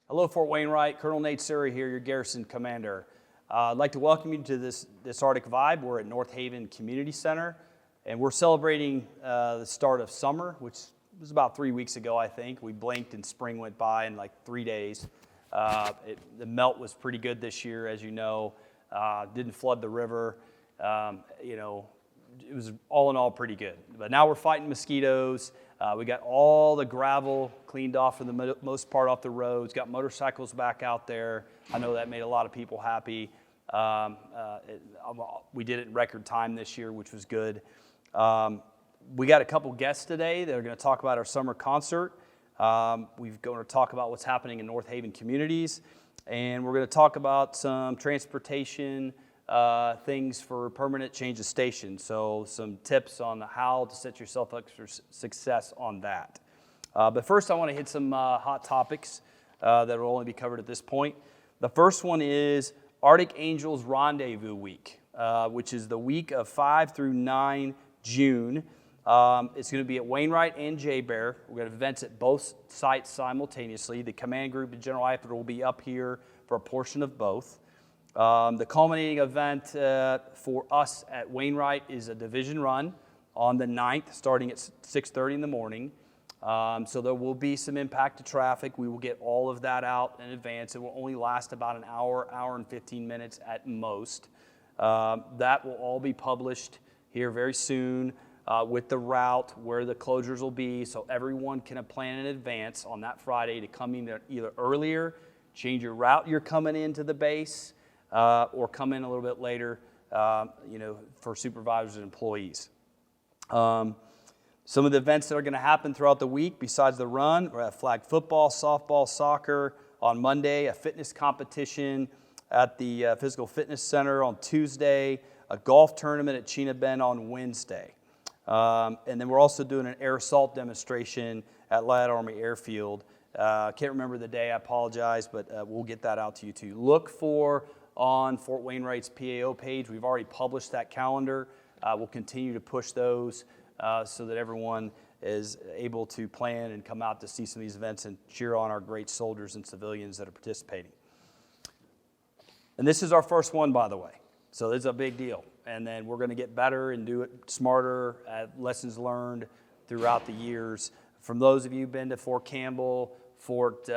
Hello, Fort Wainwright. Colonel Nate Surrey here, your garrison commander. I'd like to welcome you to this Arctic Vibe. We're at North Haven Community Center, and we're celebrating the start of summer, which was about 3 weeks ago, I think. We blinked and spring went by in like 3 days. The melt was pretty good this year, as you know. Didn't flood the river. It was all in all pretty good. But now we're fighting mosquitoes. We got all the gravel cleaned off for the most part off the roads, got motorcycles back out there. I know that made a lot of people happy. We did it in record time this year, which was good. We got a couple guests today that are going to talk about our summer concert. We're going to talk about what's happening in North Haven communities, and we're going to talk about some transportation things for permanent change of station. So some tips on how to set yourself up for success on that. But first I want to hit some hot topics that will only be covered at this point. The first one is Arctic Angels Rendezvous Week, which is the week of 5 through 9 June. It's going to be at Wainwright and J-Bear. We're going to have events at both sites simultaneously. The command group and General Eifert will be up here for a portion of both. The culminating event for us at Wainwright is a division run on the 9th, starting at 6:30 in the morning. So there will be some impact to traffic. We will get all of that out in advance. It will only last about an hour, hour and 15 minutes at most. That will all be published here very soon with the route, where the closures will be, so everyone can plan in advance on that Friday to come in either earlier, change your route you're coming into the base, or come in a little bit later, for supervisors and employees. Some of the events that are going to happen throughout the week, besides the run, we're at flag football, softball, soccer on Monday, a fitness competition at the Physical Fitness Center on Tuesday, a golf tournament at Chena Bend on Wednesday. And then we're also doing an air assault demonstration at Ladd Army Airfield. Can't remember the day, I apologize, but we'll get that out to you too. Look for on Fort Wainwright's PAO page. We've already published that calendar. We'll continue to push those so that everyone is able to plan and come out to see some of these events and cheer on our great soldiers and civilians that are participating. And this is our first one, by the way, so it's a big deal. And then we're going to get better and do it smarter, lessons learned throughout the years. From those of you who've been to Fort Campbell, Fort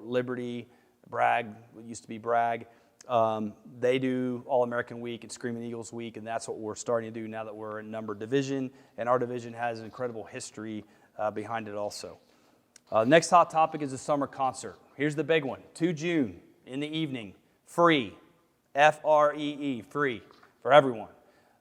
Liberty, Bragg, what used to be Bragg, they do All-American Week and Screaming Eagles Week, and that's what we're starting to do now that we're in number division, and our division has an incredible history behind it also. Next hot topic is the summer concert. Here's the big one, 2 June in the evening, free, F-R-E-E, free for everyone.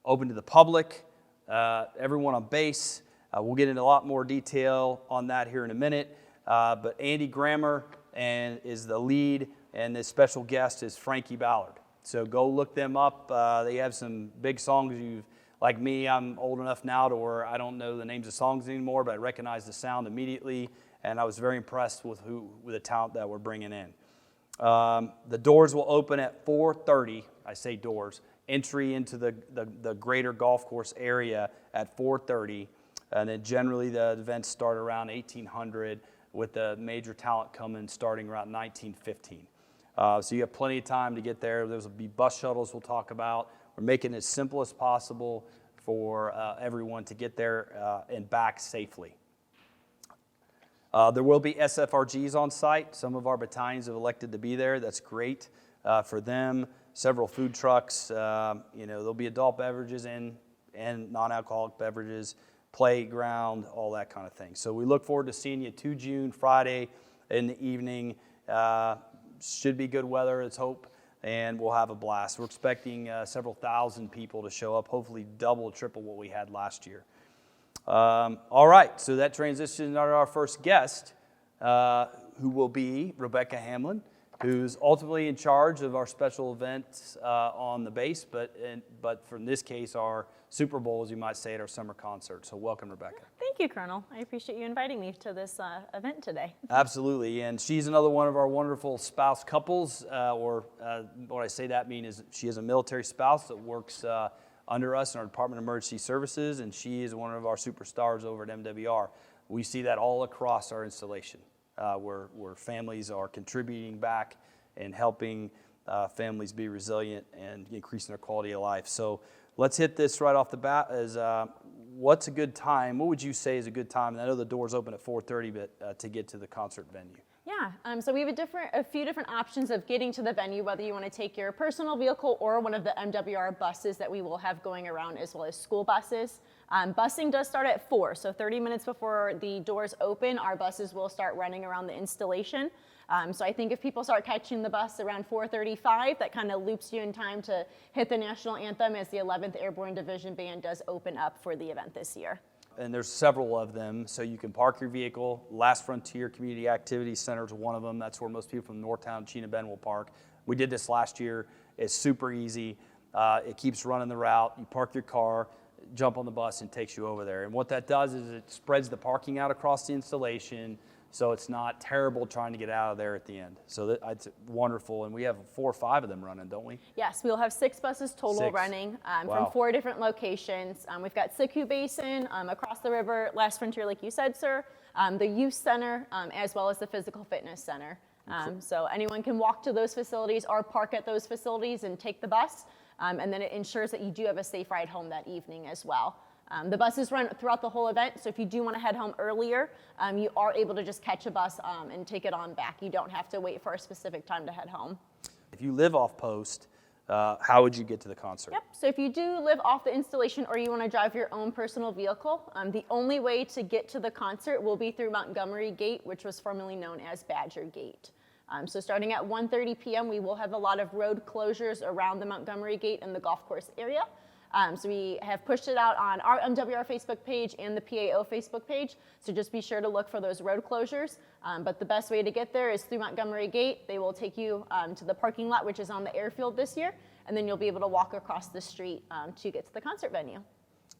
Open to the public, everyone on base. We'll get into a lot more detail on that here in a minute, but Andy Grammer is the lead, and the special guest is Frankie Ballard. So go look them up. They have some big songs. Like me, I'm old enough now to where I don't know the names of songs anymore, but I recognize the sound immediately, and I was very impressed with the talent that we're bringing in. The doors will open at 4:30. I say doors. Entry into the greater golf course area at 4:30, and then generally the events start around 1800 with the major talent coming starting around 1915. So you have plenty of time to get there. There'll be bus shuttles we'll talk about. We're making it as simple as possible for everyone to get there and back safely. There will be SFRGs on site. Some of our battalions have elected to be there. That's great for them. Several food trucks. There'll be adult beverages and non-alcoholic beverages, playground, all that kind of thing. So we look forward to seeing you 2 June, Friday in the evening. Should be good weather, let's hope, and we'll have a blast. We're expecting several thousand people to show up, hopefully double, triple what we had last year. All right, so that transitions to our first guest, who will be Rebecca Hamlin, who's ultimately in charge of our special events on the base, but for in this case, our Super Bowl, as you might say, at our summer concert. So welcome, Rebecca. Thank you, Colonel. I appreciate you inviting me to this event today. Absolutely, and she's another one of our wonderful spouse couples, what I say that mean is she is a military spouse that works under us in our Department of Emergency Services, and she is one of our superstars over at MWR. We see that all across our installation. where families are contributing back and helping families be resilient and increasing their quality of life. So let's hit this right off the bat. What's a good time? What would you say is a good time? And I know the doors open at 4:30, but to get to the concert venue. Yeah, so we have a few different options of getting to the venue, whether you want to take your personal vehicle or one of the MWR buses that we will have going around, as well as school buses. Busing does start at 4, so 30 minutes before the doors open, our buses will start running around the installation. So I think if people start catching the bus around 4:35, that kind of loops you in time to hit the national anthem as the 11th Airborne Division Band does open up for the event this year. And there's several of them, so you can park your vehicle. Last Frontier Community Activity Center is one of them. That's where most people from Northtown and Chena Bend will park. We did this last year. It's super easy. It keeps running the route. You park your car, jump on the bus, and it takes you over there. And what that does is it spreads the parking out across the installation, so it's not terrible trying to get out of there at the end. So that's wonderful, and we have 4 or 5 of them running, don't we? Yes, we'll have 6 buses total 6. running Wow. from 4 different locations. We've got Siku Basin, across the river, Last Frontier, like you said, sir, the Youth Center, as well as the Physical Fitness Center. So anyone can walk to those facilities or park at those facilities and take the bus, and then it ensures that you do have a safe ride home that evening as well. The buses run throughout the whole event, so if you do want to head home earlier, you are able to just catch a bus and take it on back. You don't have to wait for a specific time to head home. If you live off post, how would you get to the concert? Yep, so if you do live off the installation or you want to drive your own personal vehicle, the only way to get to the concert will be through Montgomery Gate, which was formerly known as Badger Gate. So starting at 1:30 p.m., we will have a lot of road closures around the Montgomery Gate and the golf course area. So we have pushed it out on our MWR Facebook page and the PAO Facebook page, so just be sure to look for those road closures. But the best way to get there is through Montgomery Gate. They will take you to the parking lot, which is on the airfield this year, and then you'll be able to walk across the street to get to the concert venue.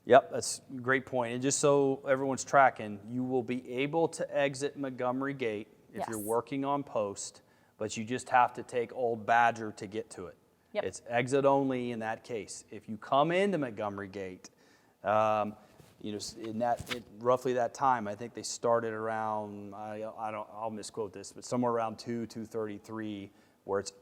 Yep, that's a great point. And just so everyone's tracking, you will be able to exit Montgomery Gate if Yes. you're working on post, but you just have to take Old Badger to get to it. Yep. It's exit only in that case. If you come into Montgomery Gate, roughly that time, I think they started around, I'll misquote this, but somewhere around 2:33, where it's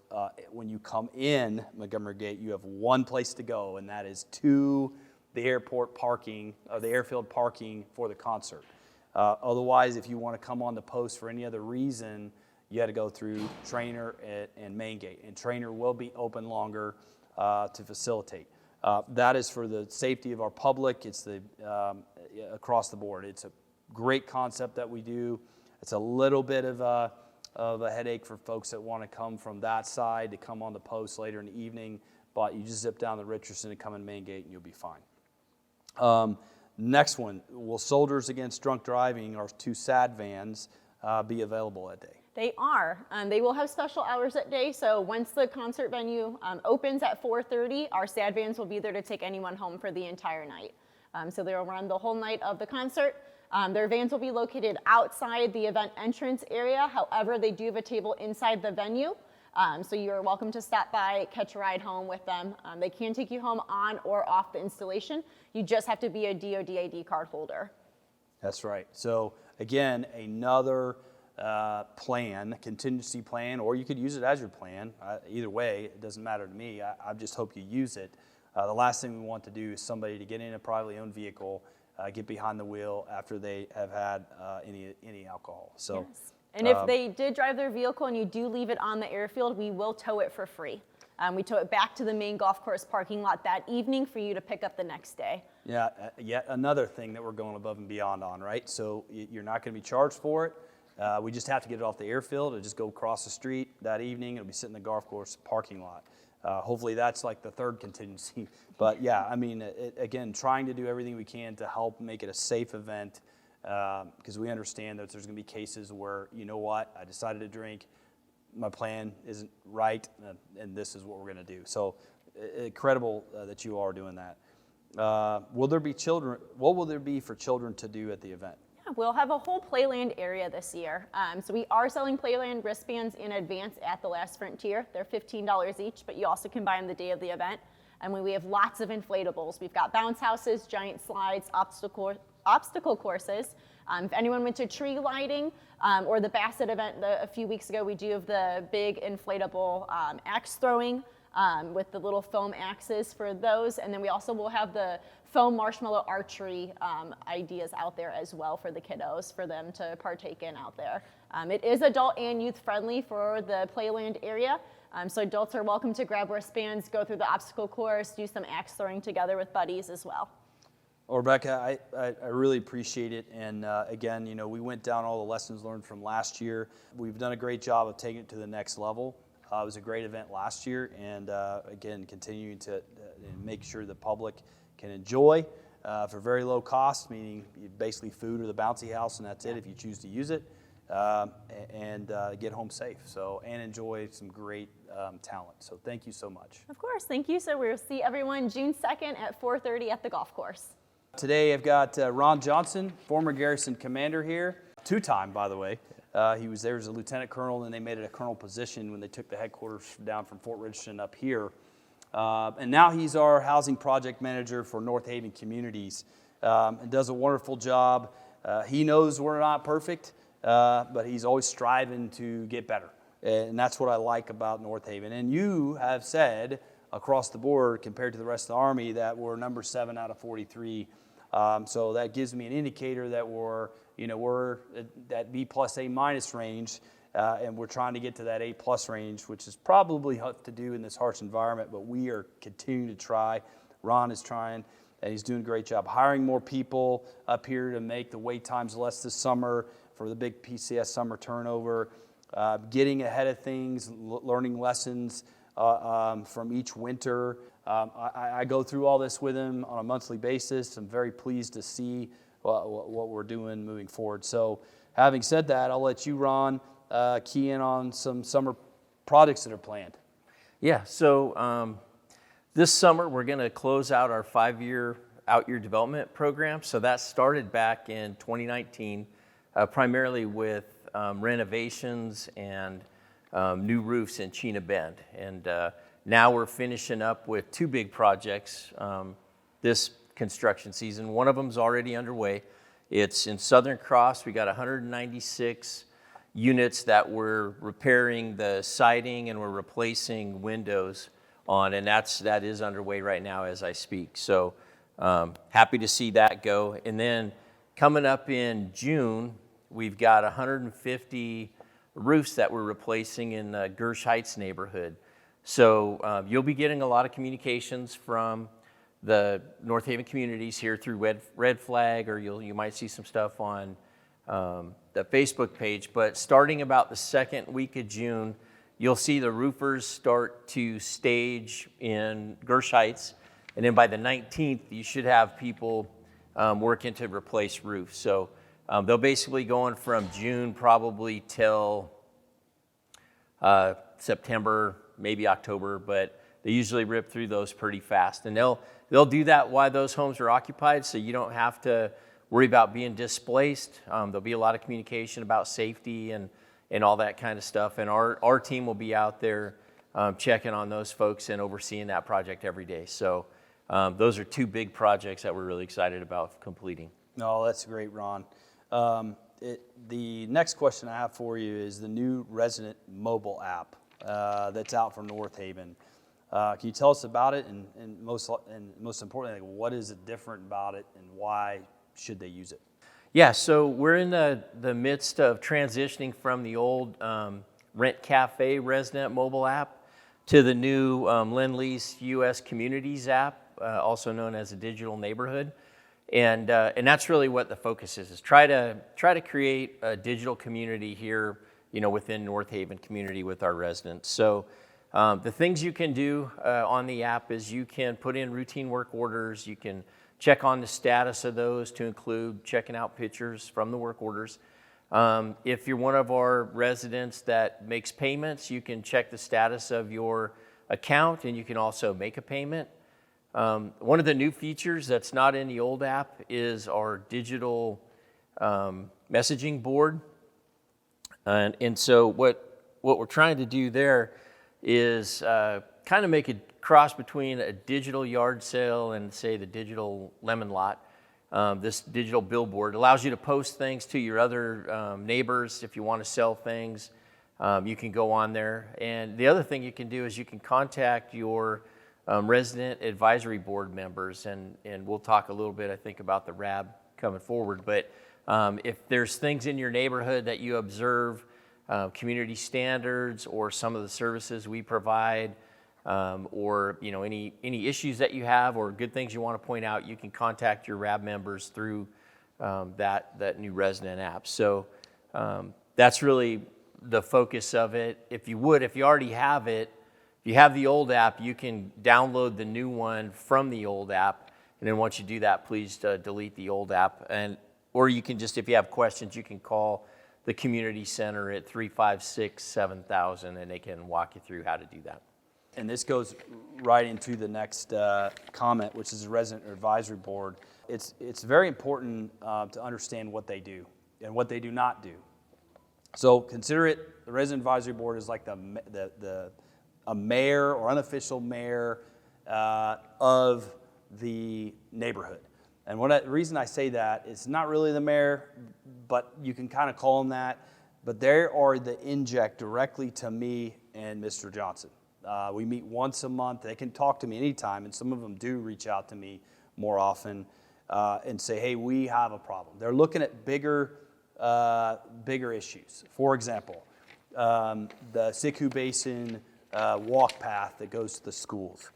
when you come in Montgomery Gate, you have one place to go, and that is to the airport parking, the airfield parking for the concert. Otherwise, if you want to come on the post for any other reason, you had to go through Trainer and Main Gate, and Trainer will be open longer to facilitate. That is for the safety of our public. It's across the board. It's a great concept that we do. It's a little bit of a headache for folks that want to come from that side to come on the post later in the evening, but you just zip down the Richardson and come in Main Gate and you'll be fine. Next one, will Soldiers Against Drunk Driving, our 2 SAD vans, be available that day? They are. They will have special hours that day, so once the concert venue opens at 4:30, our SAD vans will be there to take anyone home for the entire night. So they will run the whole night of the concert. Their vans will be located outside the event entrance area. However, they do have a table inside the venue, so you're welcome to stop by, catch a ride home with them. They can take you home on or off the installation. You just have to be a DoD ID card holder. That's right. So again, another contingency plan, or you could use it as your plan. Either way, it doesn't matter to me. I just hope you use it. The last thing we want to do is somebody to get in a privately owned vehicle, get behind the wheel after they have had any alcohol. So, yes. And if they did drive their vehicle and you do leave it on the airfield, we will tow it for free. We tow it back to the main golf course parking lot that evening for you to pick up the next day. Yeah, yet another thing that we're going above and beyond on, right? So you're not going to be charged for it. We just have to get it off the airfield. It'll just go across the street that evening. It'll be sitting in the golf course parking lot. Hopefully that's like the third contingency. But yeah, I mean, again, trying to do everything we can to help make it a safe event, because we understand that there's going to be cases where, you know what, I decided to drink, my plan isn't right, and this is what we're going to do. So incredible that you are doing that. Will there be children? What will there be for children to do at the event? We'll have a whole Playland area this year. So we are selling Playland wristbands in advance at the Last Frontier. They're $15 each, but you also can buy them the day of the event. And we have lots of inflatables. We've got bounce houses, giant slides, obstacle courses. If anyone went to tree lighting or the Bassett event a few weeks ago, we do have the big inflatable axe throwing with the little foam axes for those. And then we also will have the foam marshmallow archery ideas out there as well for the kiddos, for them to partake in out there. It is adult and youth friendly for the playland area. So adults are welcome to grab wristbands, go through the obstacle course, do some axe throwing together with buddies as well. Well, Rebecca, I really appreciate it. And again, you know, we went down all the lessons learned from last year. We've done a great job of taking it to the next level. It was a great event last year, and again, continuing to make sure the public can enjoy for very low cost, meaning basically food or the bouncy house, and that's it if you choose to use it, and get home safe. So, and enjoy some great talent. So thank you so much. Of course, thank you. So we'll see everyone June 2nd at 4:30 at the golf course. Today I've got Ron Johnson, former Garrison commander here, two-time, by the way. He was there as a lieutenant colonel, and they made it a colonel position when they took the headquarters down from Fort Richardson up here. And now he's our housing project manager for North Haven Communities, and does a wonderful job. He knows we're not perfect, but he's always striving to get better. And that's what I like about North Haven. And you have said across the board, compared to the rest of the Army, that we're number 7 out of 43. So that gives me an indicator that we're at B plus A minus range, and we're trying to get to that A plus range, which is probably tough to do in this harsh environment, but we are continuing to try. Ron is trying, and he's doing a great job hiring more people up here to make the wait times less this summer for the big PCS summer turnover, getting ahead of things, learning lessons from each winter. I go through all this with him on a monthly basis. I'm very pleased to see what we're doing moving forward. So having said that, I'll let you, Ron, key in on some summer projects that are planned. Yeah, so this summer we're going to close out our 5-year out-year development program. So that started back in 2019, primarily with renovations and new roofs in Chena Bend. And now we're finishing up with 2 big projects this construction season. One of them's already underway. It's in Southern Cross. We got 196 units that we're repairing the siding and we're replacing windows on, and that is underway right now as I speak. So happy to see that go. And then coming up in June, we've got 150 roofs that we're replacing in the Gersh Heights neighborhood. So you'll be getting a lot of communications from the North Haven communities here through Red Flag, or you might see some stuff on the Facebook page. But starting about the second week of June, you'll see the roofers start to stage in Gersh Heights. And then by the 19th, you should have people working to replace roofs. So they'll basically going from June probably till September, maybe October, but they usually rip through those pretty fast. And they'll do that while those homes are occupied, so you don't have to worry about being displaced. There'll be a lot of communication about safety and all that kind of stuff. And our team will be out there checking on those folks and overseeing that project every day. So those are 2 big projects that we're really excited about completing. No, that's great, Ron. The next question I have for you is the new resident mobile app that's out for North Haven. Can you tell us about it, and most importantly, what is it different about it, and why should they use it? Yeah, so we're in the midst of transitioning from the old Rent Cafe resident mobile app to the new Lend-Lease US Communities app, also known as a digital neighborhood. And that's really what the focus is try to create a digital community here, within North Haven community with our residents. So the things you can do on the app is you can put in routine work orders. You can check on the status of those to include checking out pictures from the work orders. If you're one of our residents that makes payments, you can check the status of your account, and you can also make a payment. One of the new features that's not in the old app is our digital messaging board. And so what we're trying to do there is kind of make a cross between a digital yard sale and, say, the digital lemon lot. this digital billboard. It allows you to post things to your other neighbors if you want to sell things. You can go on there. And the other thing you can do is you can contact your resident advisory board members, and we'll talk a little bit, I think, about the RAB coming forward. But if there's things in your neighborhood that you observe, community standards or some of the services we provide, or any issues that you have or good things you want to point out, you can contact your RAB members through that new resident app. So that's really the focus of it. If you already have it, if you have the old app, you can download the new one from the old app. And then once you do that, please delete the old app. Or you can just, if you have questions, you can call the community center at 356-7000, and they can walk you through how to do that. And this goes right into the next comment, which is the resident advisory board. It's very important to understand what they do and what they do not do. So consider it, the resident advisory board is like a mayor or unofficial mayor of the neighborhood. And the reason I say that, it's not really the mayor, but you can kind of call them that. But they are the inject directly to me and Mr. Johnson. We meet once a month. They can talk to me anytime, and some of them do reach out to me more often and say, hey, we have a problem. They're looking at bigger issues. For example, the Siku Basin walk path that goes to the schools.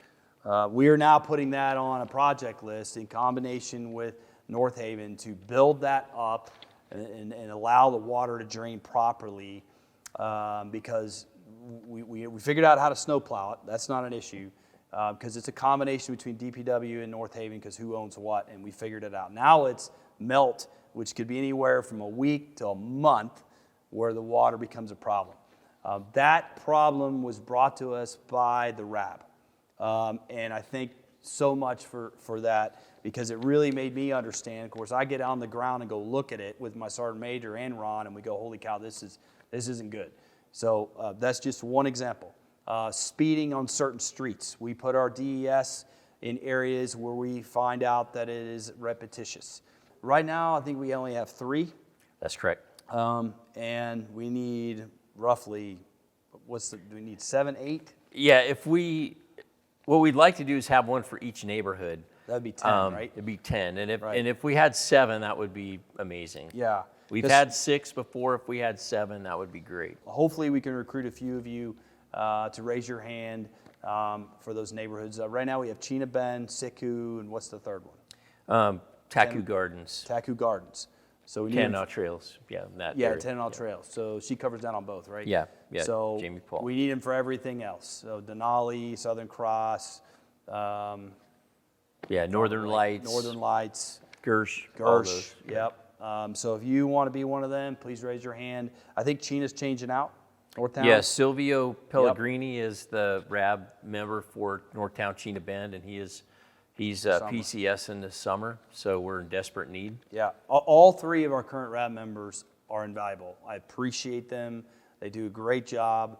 We are now putting that on a project list in combination with North Haven to build that up and allow the water to drain properly because we figured out how to snowplow it. That's not an issue because it's a combination between DPW and North Haven because who owns what, and we figured it out. Now it's melt, which could be anywhere from a week to a month where the water becomes a problem. That problem was brought to us by the RAB. And I think so much for that because it really made me understand. Of course, I get on the ground and go look at it with my sergeant major and Ron, and we go, holy cow, this isn't good. So that's just one example. Speeding on certain streets. We put our DES in areas where we find out that it is repetitious. Right now, I think we only have 3. That's correct. And we need roughly, do we need 7, 8? Yeah, what we'd like to do is have one for each neighborhood. That'd be 10, right? It'd be 10, and Right. if we had 7, that would be amazing. Yeah. We've had 6 before. If we had 7, that would be great. Hopefully we can recruit a few of you to raise your hand for those neighborhoods. Right now we have Chena Bend, Siku, and what's the third one? Taku Gardens. Taku Gardens. So we need Tanana Trails. Yeah, in that area. Tanana Trails. So she covers that on both, right? Yeah, So Jamie Paul. we need them for everything else. So Denali, Southern Cross. Northern Lights. Northern Lights. Gersh. All those. Yep. So if you want to be one of them, please raise your hand. I think Chena's changing out. Northtown. Yeah, Silvio Pellegrini is the RAB member for Northtown Chena Bend, and he's PCS in the summer, so we're in desperate need. Yeah, all 3 of our current RAB members are invaluable. I appreciate them. They do a great job.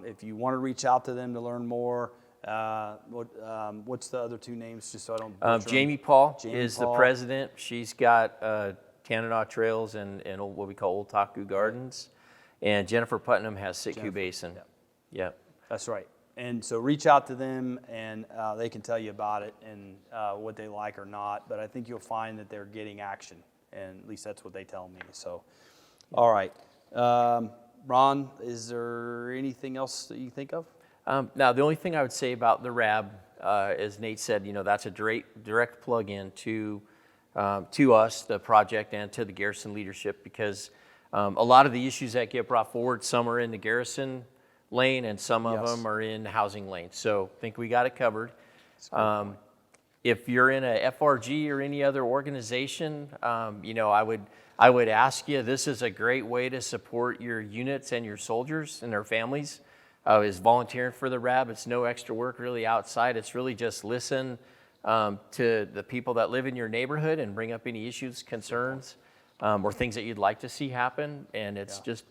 If you want to reach out to them to learn more, what's the other 2 names, just so I don't butcher them? Jamie Paul Jamie is Paul. the president. She's got Tanana Trails and what we call Old Taku Gardens. And Jennifer Putnam has Siku Basin. Yeah. That's right. And so reach out to them, and they can tell you about it and what they like or not. But I think you'll find that they're getting action, and at least that's what they tell me. So, all right. Ron, is there anything else that you think of? Now, the only thing I would say about the RAB, as Nate said, that's a direct plug-in to us, the project, and to the Garrison leadership, because a lot of the issues that get brought forward, some are in the Garrison lane and some of them are in housing lane. So I think we got it covered. If you're in a FRG or any other organization, I would ask you, this is a great way to support your units and your soldiers and their families, is volunteering for the RAB. It's no extra work really outside. It's really just listen to the people that live in your neighborhood and bring up any issues, concerns, or things that you'd like to see happen. And it's just,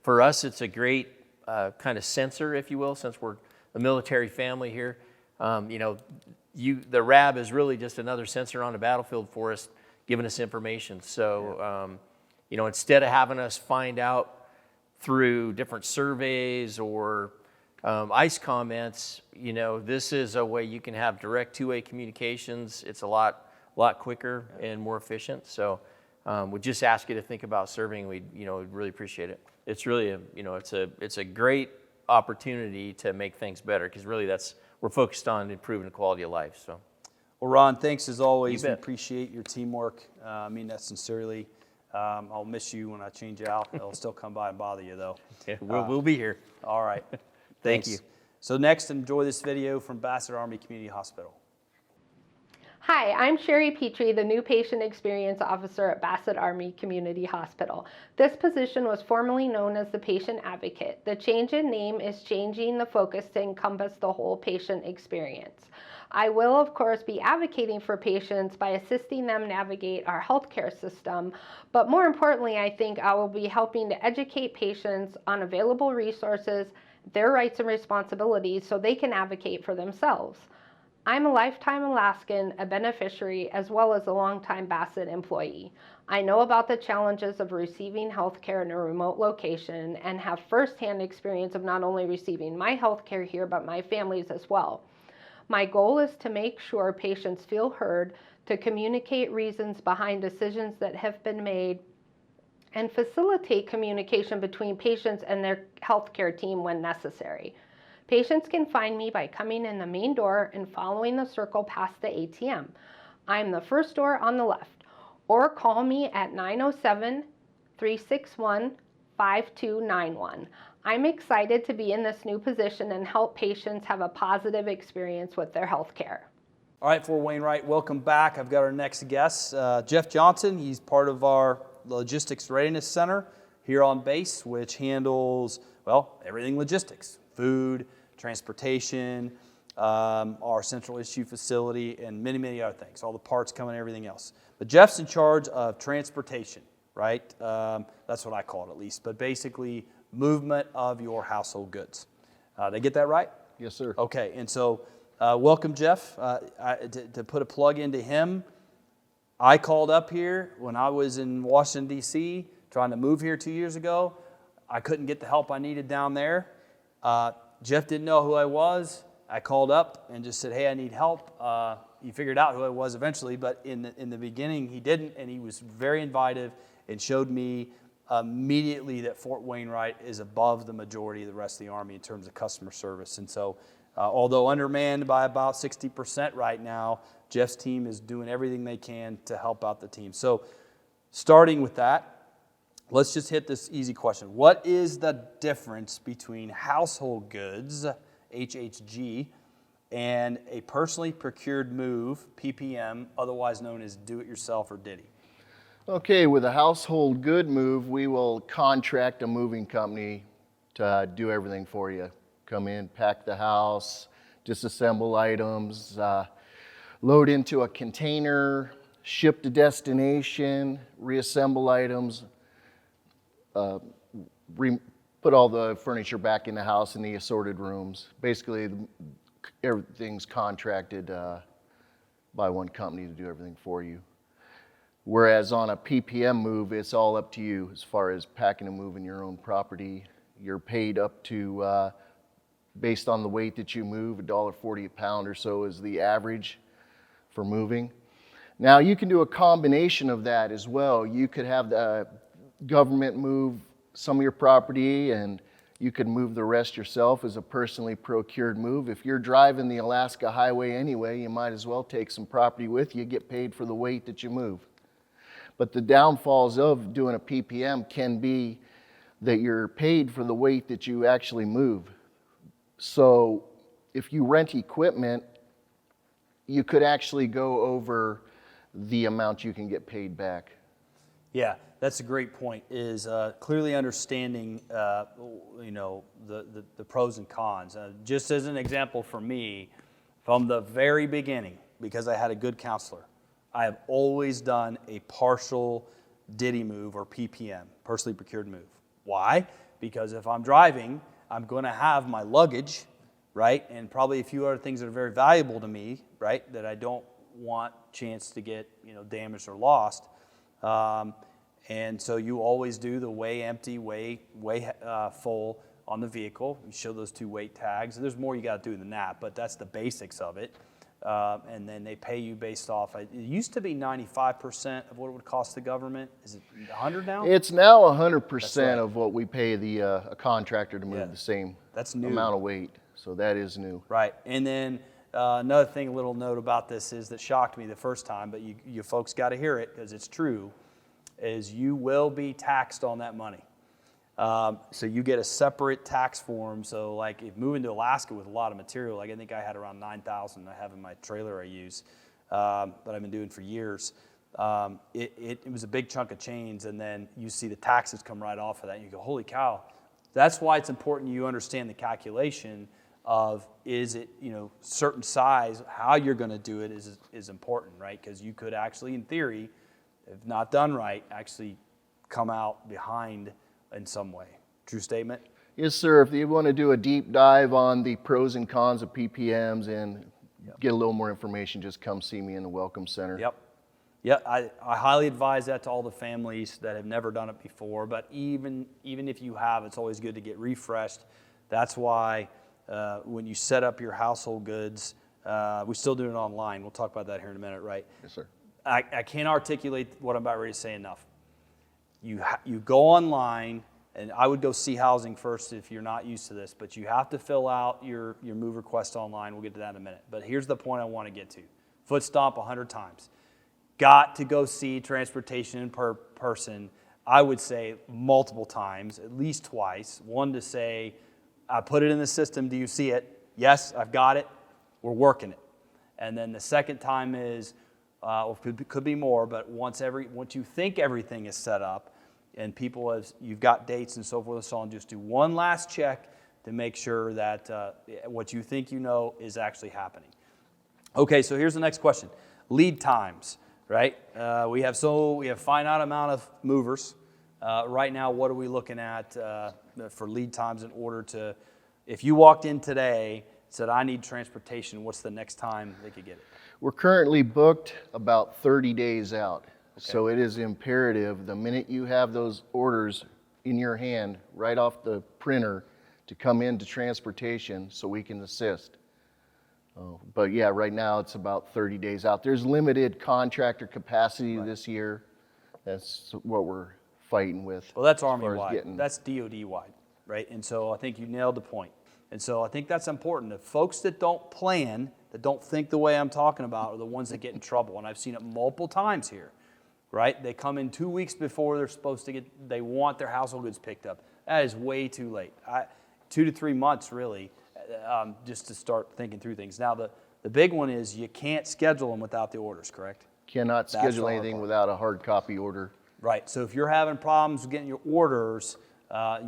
for us, it's a great kind of sensor, if you will, since we're a military family here. The RAB is really just another sensor on the battlefield for us giving us information. So, you know, instead of having us find out through different surveys or ICE comments, you know, this is a way you can have direct two-way communications. It's a lot quicker and more efficient. So we just ask you to think about serving. We'd really appreciate it. It's really it's a great opportunity to make things better, because really we're focused on improving the quality of life. So, well, Ron, thanks as always. You We bet. appreciate your teamwork. I mean that sincerely. I'll miss you when I change out. I'll still come by and bother you though. yeah, we'll be here. All right. Thank Thanks. you. So next, enjoy this video from Bassett Army Community Hospital. Hi, I'm Sherry Petrie, the new Patient Experience Officer at Bassett Army Community Hospital. This position was formerly known as the Patient Advocate. The change in name is changing the focus to encompass the whole patient experience. I will, of course, be advocating for patients by assisting them navigate our healthcare system, but more importantly, I think I will be helping to educate patients on available resources, their rights and responsibilities, so they can advocate for themselves. I'm a lifetime Alaskan, a beneficiary, as well as a longtime Bassett employee. I know about the challenges of receiving health care in a remote location and have firsthand experience of not only receiving my health care here, but my family's as well. My goal is to make sure patients feel heard, to communicate reasons behind decisions that have been made, and facilitate communication between patients and their healthcare team when necessary. Patients can find me by coming in the main door and following the circle past the ATM. I'm the first door on the left, or call me at 907-361-5291. I'm excited to be in this new position and help patients have a positive experience with their health care. All right, Fort Wainwright, welcome back. I've got our next guest, Jeff Johnson. He's part of our Logistics Readiness Center here on base, which handles, well, everything logistics, food, transportation, our central issue facility, and many, many other things, all the parts coming, everything else. But Jeff's in charge of transportation, right? That's what I call it at least, but basically movement of your household goods. Did I get that right? Yes, sir. Okay, and so welcome, Jeff. To put a plug into him, I called up here when I was in Washington, D.C., trying to move here 2 years ago. I couldn't get the help I needed down there. Jeff didn't know who I was. I called up and just said, hey, I need help. He figured out who I was eventually, but in the beginning he didn't, and he was very invitive and showed me immediately that Fort Wainwright is above the majority of the rest of the Army in terms of customer service. And so although undermanned by about 60% right now, Jeff's team is doing everything they can to help out the team. So starting with that, let's just hit this easy question. What is the difference between household goods, HHG, and a personally procured move, PPM, otherwise known as do-it-yourself or DITY? Okay, with a household good move, we will contract a moving company to do everything for you. Come in, pack the house, disassemble items, load into a container, ship to destination, reassemble items, put all the furniture back in the house in the assorted rooms. Basically, everything's contracted by one company to do everything for you. Whereas on a PPM move, it's all up to you as far as packing and moving your own property. You're paid up to, based on the weight that you move, $1.40 a pound or so is the average for moving. Now you can do a combination of that as well. You could have the government move some of your property and you could move the rest yourself as a personally procured move. If you're driving the Alaska highway anyway, you might as well take some property with you, get paid for the weight that you move. But the downfalls of doing a PPM can be that you're paid for the weight that you actually move. So if you rent equipment, you could actually go over the amount you can get paid back. Yeah, that's a great point, is clearly understanding the pros and cons. Just as an example for me, from the very beginning, because I had a good counselor, I have always done a partial DITY move or PPM, personally procured move. Why? Because if I'm driving, I'm going to have my luggage, right, and probably a few other things that are very valuable to me, right, that I don't want chance to get damaged or lost. And so you always do the weigh empty, weigh full on the vehicle. You show those 2 weight tags. There's more you got to do than that, but that's the basics of it. And then they pay you based off. It used to be 95% of what it would cost the government. Is it 100 now? It's now 100% right. of what we pay a contractor to move Yeah. the same That's new. amount of weight. So that is new. Right. And then another thing, a little note about this is that shocked me the first time, but you folks got to hear it because it's true, is you will be taxed on that money. So you get a separate tax form. So like if moving to Alaska with a lot of material, like I think I had around 9,000 I have in my trailer I use, that I've been doing for years. It was a big chunk of chains, and then you see the taxes come right off of that and you go, holy cow. That's why it's important you understand the calculation of, is it certain size, how you're going to do it is important, right? Because you could actually, in theory, if not done right, actually come out behind in some way. True statement? Yes, sir. If you want to do a deep dive on the pros and cons of PPMs and get a little more information, just come see me in the Welcome Center. Yep. Yeah, I highly advise that to all the families that have never done it before. But even if you have, it's always good to get refreshed. That's why when you set up your household goods, we still do it online. We'll talk about that here in a minute, right? Yes, sir. I can't articulate what I'm about ready to say enough. You go online, and I would go see housing first if you're not used to this, but you have to fill out your move request online. We'll get to that in a minute. But here's the point I want to get to. Foot stomp 100 times. Got to go see transportation in person, I would say multiple times, at least twice. One to say, I put it in the system, do you see it? Yes, I've got it, we're working it. And then the second time is, or could be more, but once you think everything is set up, and you've got dates and so forth and so on, just do one last check to make sure that what you think is actually happening. Okay, so here's the next question. Lead times, right? We have finite amount of movers. Right now, what are we looking at for lead times in order to, if you walked in today, said, I need transportation, what's the next time they could get it? We're currently booked about 30 days out. So it is imperative the minute you have those orders in your hand, right off the printer, to come into transportation so we can assist. But yeah, right now it's about 30 days out. There's limited contractor capacity this year. That's what we're fighting with. Well, that's Army-wide. That's DOD-wide, right? And so I think you nailed the point. And so I think that's important. The folks that don't plan, that don't think the way I'm talking about, are the ones that get in trouble. And I've seen it multiple times here. Right? They come in 2 weeks before they're supposed to they want their household goods picked up. That is way too late. 2 to 3 months, really, just to start thinking through things. Now, the big one is you can't schedule them without the orders, correct? Cannot schedule anything without a hard copy order. Right. So if you're having problems getting your orders,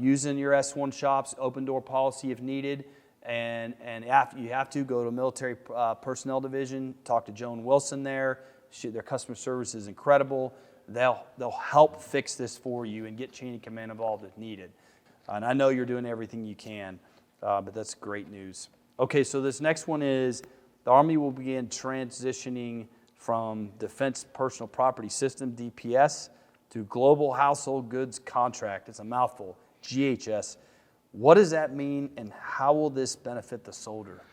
using your S1 shops, open door policy if needed, and after you have to go to Military Personnel Division, talk to Joan Wilson there. Their customer service is incredible. They'll help fix this for you and get chain of command involved if needed. And I know you're doing everything you can, but that's great news. Okay, so this next one is the Army will begin transitioning from Defense Personal Property System, DPS, to Global Household Goods Contract. It's a mouthful, GHS. What does that mean, and how will this benefit the soldier?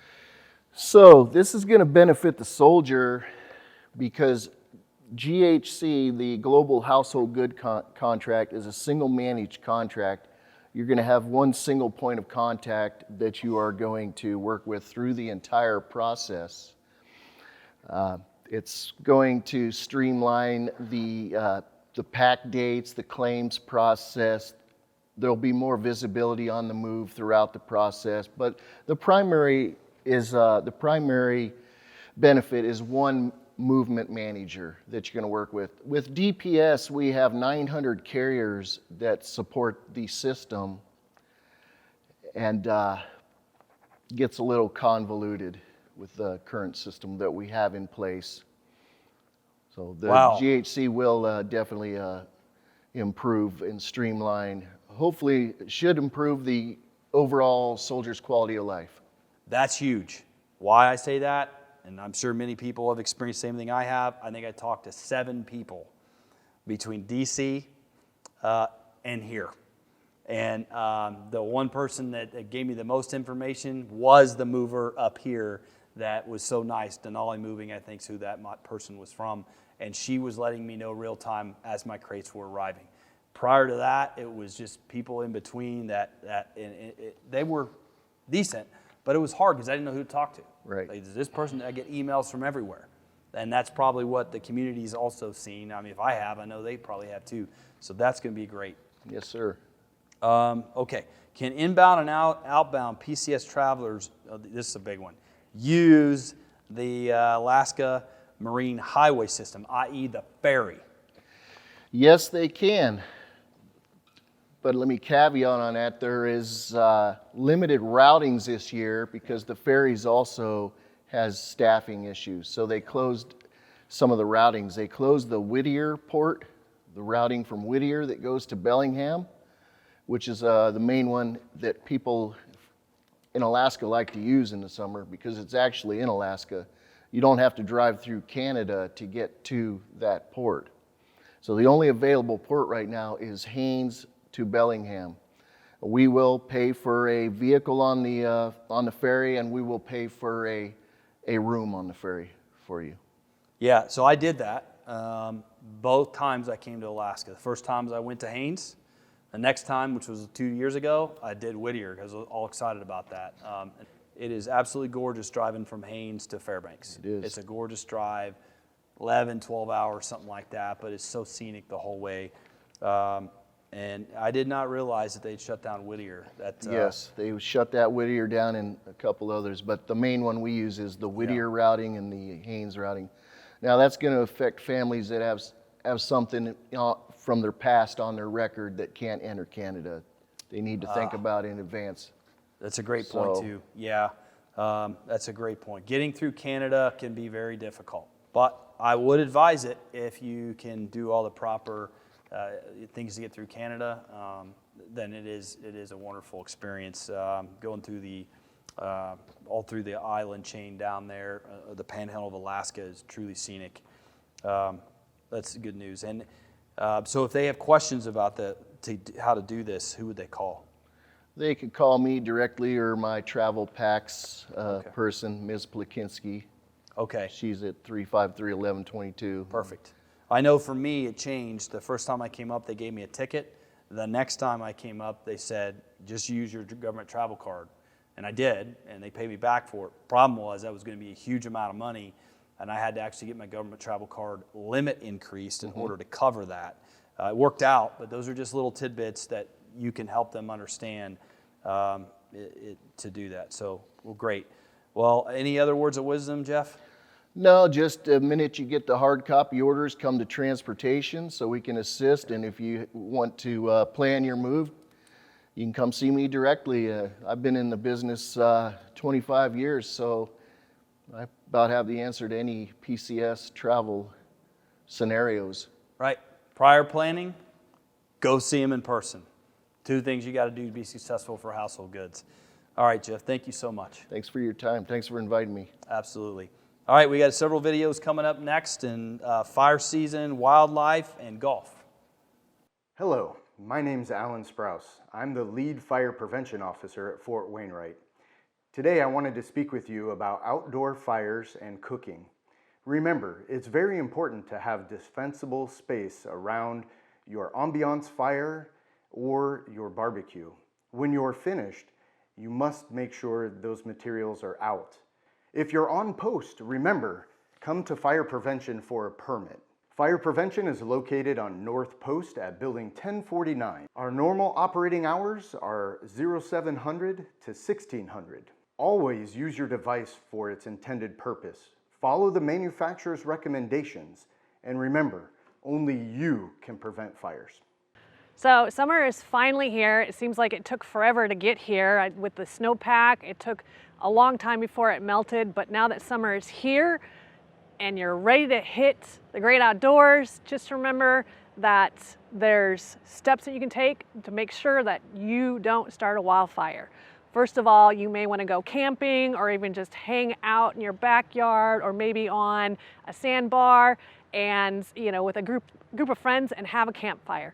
So this is going to benefit the soldier because GHC, the Global Household Good Contract, is a single managed contract. You're going to have one single point of contact that you are going to work with through the entire process. It's going to streamline the pack dates, the claims process. There'll be more visibility on the move throughout the process, but the primary benefit is one movement manager that you're going to work with. With DPS, we have 900 carriers that support the system, and gets a little convoluted with the current system that we have in place. So the GHC will definitely improve and streamline. Hopefully, it should improve the overall soldier's quality of life. That's huge. Why I say that? and I'm sure many people have experienced the same thing I have. I think I talked to 7 people between DC and here. And the one person that gave me the most information was the mover up here that was so nice. Denali Moving, I think, is who that person was from. And she was letting me know real time as my crates were arriving. Prior to that, it was just people in between they were decent, but it was hard because I didn't know who to talk to. Right. Like, this person, I get emails from everywhere. And that's probably what the community's also seen. I mean, if I have, I know they probably have too. So that's going to be great. Yes, sir. Okay. Can inbound and outbound PCS travelers, this is a big one, use the Alaska Marine Highway System, i.e. the ferry? Yes, they can. But let me caveat on that. There is limited routings this year because the ferries also has staffing issues. So they closed some of the routings. They closed the Whittier port, the routing from Whittier that goes to Bellingham, which is the main one that people in Alaska like to use in the summer because it's actually in Alaska. You don't have to drive through Canada to get to that port. So the only available port right now is Haines to Bellingham. We will pay for a vehicle on the ferry, and we will pay for a room on the ferry for you. Yeah, so I did that both times I came to Alaska. The first times I went to Haines. The next time, which was 2 years ago, I did Whittier because I was all excited about that. It is absolutely gorgeous driving from Haines to Fairbanks. It is. It's a gorgeous drive, 11, 12 hours, something like that, but it's so scenic the whole way. And I did not realize that they'd shut down Whittier. Yes, they shut that Whittier down and a couple others, but the main one we use is the Whittier routing and the Haines routing. Now that's going to affect families that have something from their past on their record that can't enter Canada. They need to think about it in advance. That's a great point too. Yeah, that's a great point. Getting through Canada can be very difficult, but I would advise it if you can do all the proper things to get through Canada. Then it is a wonderful experience going through all through the island chain down there. The Panhandle of Alaska is truly scenic. That's good news. And so if they have questions about how to do this, who would they call? They could call me directly or my travel packs person, Ms. Plakinski. Okay. She's at 353-1122. Perfect. I know for me it changed. The first time I came up, they gave me a ticket. The next time I came up, they said, just use your government travel card. And I did, and they paid me back for it. Problem was that was going to be a huge amount of money, and I had to actually get my government travel card limit increased in order to cover that. It worked out, but those are just little tidbits that you can help them understand to do that. So, well, great. Well, any other words of wisdom, Jeff? No, just a minute you get the hard copy orders, come to transportation so we can assist. And if you want to plan your move, you can come see me directly. I've been in the business 25 years, so I about have the answer to any PCS travel scenarios. Right. Prior planning, go see them in person. 2 things you got to do to be successful for household goods. All right, Jeff, thank you so much. Thanks for your time. Thanks for inviting me. Absolutely. All right, we got several videos coming up next in fire season, wildlife, and golf. Hello, my name's Alan Sprouse. I'm the lead fire prevention officer at Fort Wainwright. Today I wanted to speak with you about outdoor fires and cooking. Remember, it's very important to have defensible space around your ambiance fire or your barbecue. When you're finished, you must make sure those materials are out. If you're on post, remember, come to fire prevention for a permit. Fire prevention is located on North Post at Building 1049. Our normal operating hours are 0700 to 1600. Always use your device for its intended purpose. Follow the manufacturer's recommendations, and remember, only you can prevent fires. So summer is finally here. It seems like it took forever to get here. With the snowpack, it took a long time before it melted, but now that summer is here and you're ready to hit the great outdoors, just remember that there's steps that you can take to make sure that you don't start a wildfire. First of all, you may want to go camping or even just hang out in your backyard or maybe on a sandbar and, you know, with a group of friends and have a campfire.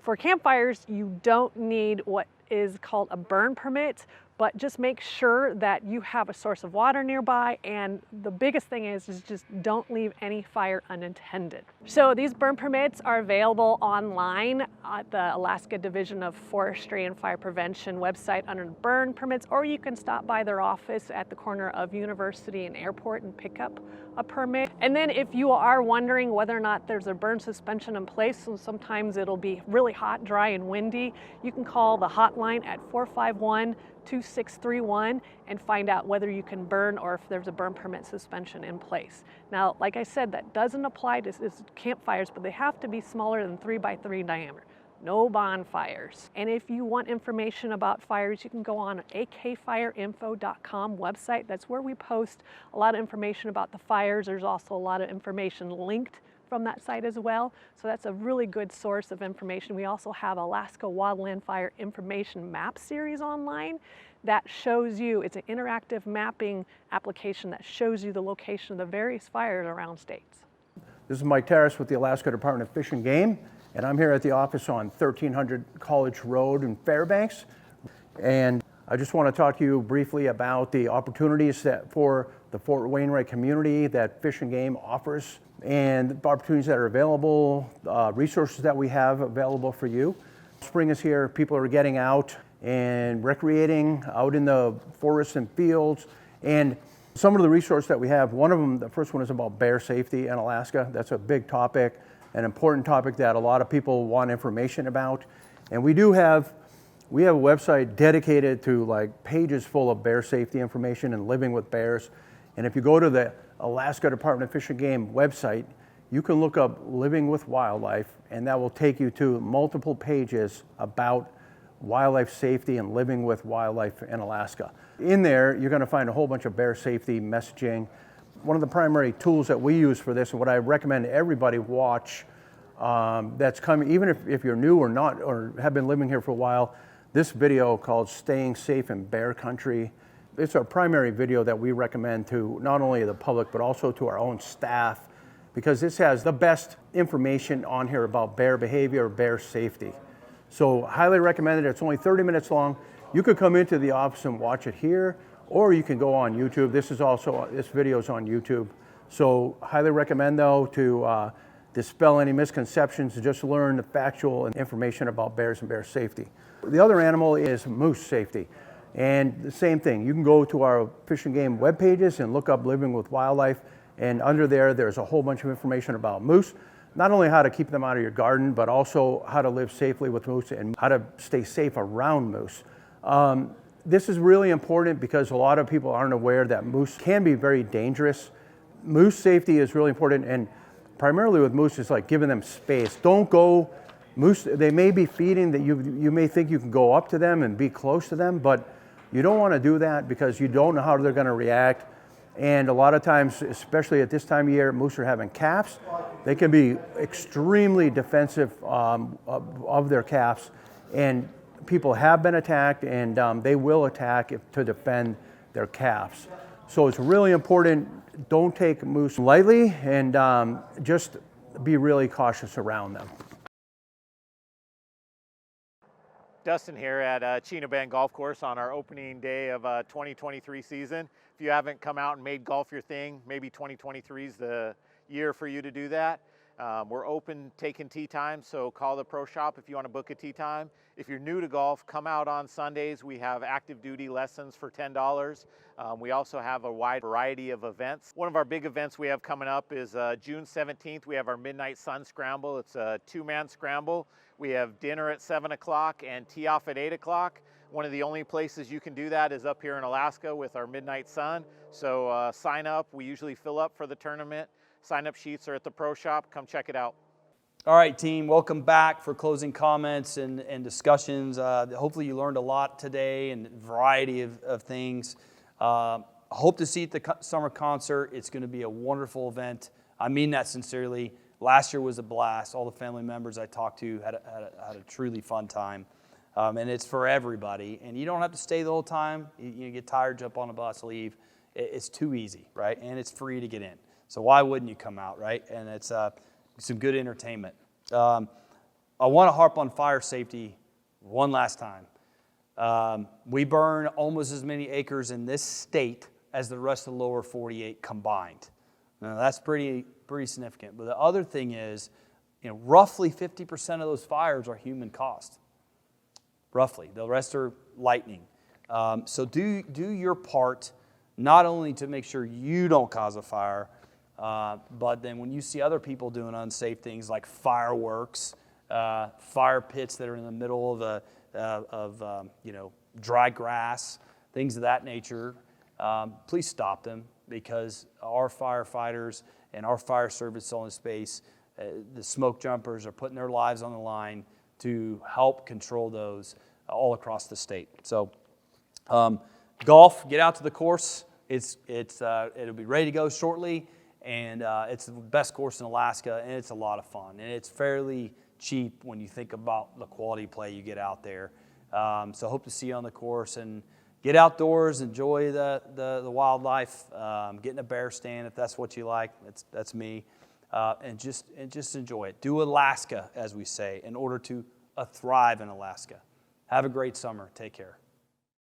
For campfires, you don't need what is called a burn permit, but just make sure that you have a source of water nearby, and the biggest thing is just don't leave any fire unattended. So these burn permits are available online at the Alaska Division of Forestry and Fire Prevention website under burn permits, or you can stop by their office at the corner of University and Airport and pick up a permit. And then if you are wondering whether or not there's a burn suspension in place, so sometimes it'll be really hot, dry, and windy, you can call the hotline at 451-2631 and find out whether you can burn or if there's a burn permit suspension in place. Now, like I said, that doesn't apply to campfires, but they have to be smaller than 3 by 3 diameter. No bonfires. And if you want information about fires, you can go on akfireinfo.com website. That's where we post a lot of information about the fires. There's also a lot of information linked from that site as well. So that's a really good source of information. We also have Alaska Wildland Fire Information Map Series online that shows you, it's an interactive mapping application that shows you the location of the various fires around states. This is Mike Terrace with the Alaska Department of Fish and Game, and I'm here at the office on 1300 College Road in Fairbanks. And I just want to talk to you briefly about the opportunities for the Fort Wainwright community that Fish and Game offers, and the opportunities that are available, resources that we have available for you. Spring is here, people are getting out and recreating out in the forests and fields, and some of the resources that we have, one of them, the first one is about bear safety in Alaska. That's a big topic, an important topic that a lot of people want information about. And we have a website dedicated to like pages full of bear safety information and living with bears. And if you go to the Alaska Department of Fish and Game website, you can look up Living with Wildlife, and that will take you to multiple pages about wildlife safety and living with wildlife in Alaska. In there, you're going to find a whole bunch of bear safety messaging. One of the primary tools that we use for this, and what I recommend everybody watch that's coming, even if you're new or not, or have been living here for a while, this video called Staying Safe in Bear Country. It's our primary video that we recommend to not only the public, but also to our own staff, because this has the best information on here about bear behavior, bear safety. So highly recommended. It's only 30 minutes long. You could come into the office and watch it here, or you can go on YouTube. This video is on YouTube. So highly recommend though to dispel any misconceptions and just learn the factual information about bears and bear safety. The other animal is moose safety. And the same thing, you can go to our Fish and Game web pages and look up Living with Wildlife, and under there's a whole bunch of information about moose, not only how to keep them out of your garden, but also how to live safely with moose and how to stay safe around moose. This is really important because a lot of people aren't aware that moose can be very dangerous. Moose safety is really important, and primarily with moose is like giving them space. Don't go, moose, they may be feeding, that you may think you can go up to them and be close to them, but you don't want to do that because you don't know how they're going to react. And a lot of times, especially at this time of year, moose are having calves. They can be extremely defensive of their calves, and people have been attacked, and they will attack to defend their calves. So it's really important, don't take moose lightly, and just be really cautious around them. Dustin here at Chino Bend Golf Course on our opening day of 2023 season. If you haven't come out and made golf your thing, maybe 2023 is the year for you to do that. We're open taking tee time, so call the pro shop if you want to book a tee time. If you're new to golf, come out on Sundays. We have active duty lessons for $10. We also have a wide variety of events. One of our big events we have coming up is June 17th. We have our Midnight Sun Scramble. It's a 2-man scramble. We have dinner at 7 o'clock and tee off at 8 o'clock. One of the only places you can do that is up here in Alaska with our Midnight Sun. So sign up. We usually fill up for the tournament. Sign-up sheets are at the pro shop. Come check it out. All right, team, welcome back for closing comments and discussions. Hopefully you learned a lot today and a variety of things. Hope to see you at the summer concert. It's going to be a wonderful event. I mean that sincerely. Last year was a blast. All the family members I talked to had a truly fun time. and it's for everybody. And you don't have to stay the whole time. You get tired, jump on a bus, leave. It's too easy, right? And it's free to get in. So why wouldn't you come out, right? And it's some good entertainment. I want to harp on fire safety one last time. We burn almost as many acres in this state as the rest of the lower 48 combined. Now that's pretty significant. But the other thing is, roughly 50% of those fires are human caused. Roughly, the rest are lightning. So do your part, not only to make sure you don't cause a fire, but then when you see other people doing unsafe things like fireworks, fire pits that are in the middle of dry grass, things of that nature, please stop them, because our firefighters and our fire service on the space, the smoke jumpers are putting their lives on the line to help control those all across the state. So golf, get out to the course. It'll be ready to go shortly, and it's the best course in Alaska, and it's a lot of fun. And it's fairly cheap when you think about the quality play you get out there. So hope to see you on the course, and get outdoors, enjoy the wildlife, get in a bear stand if that's what you like. That's me, and just enjoy it. Do Alaska, as we say, in order to thrive in Alaska. Have a great summer. Take care.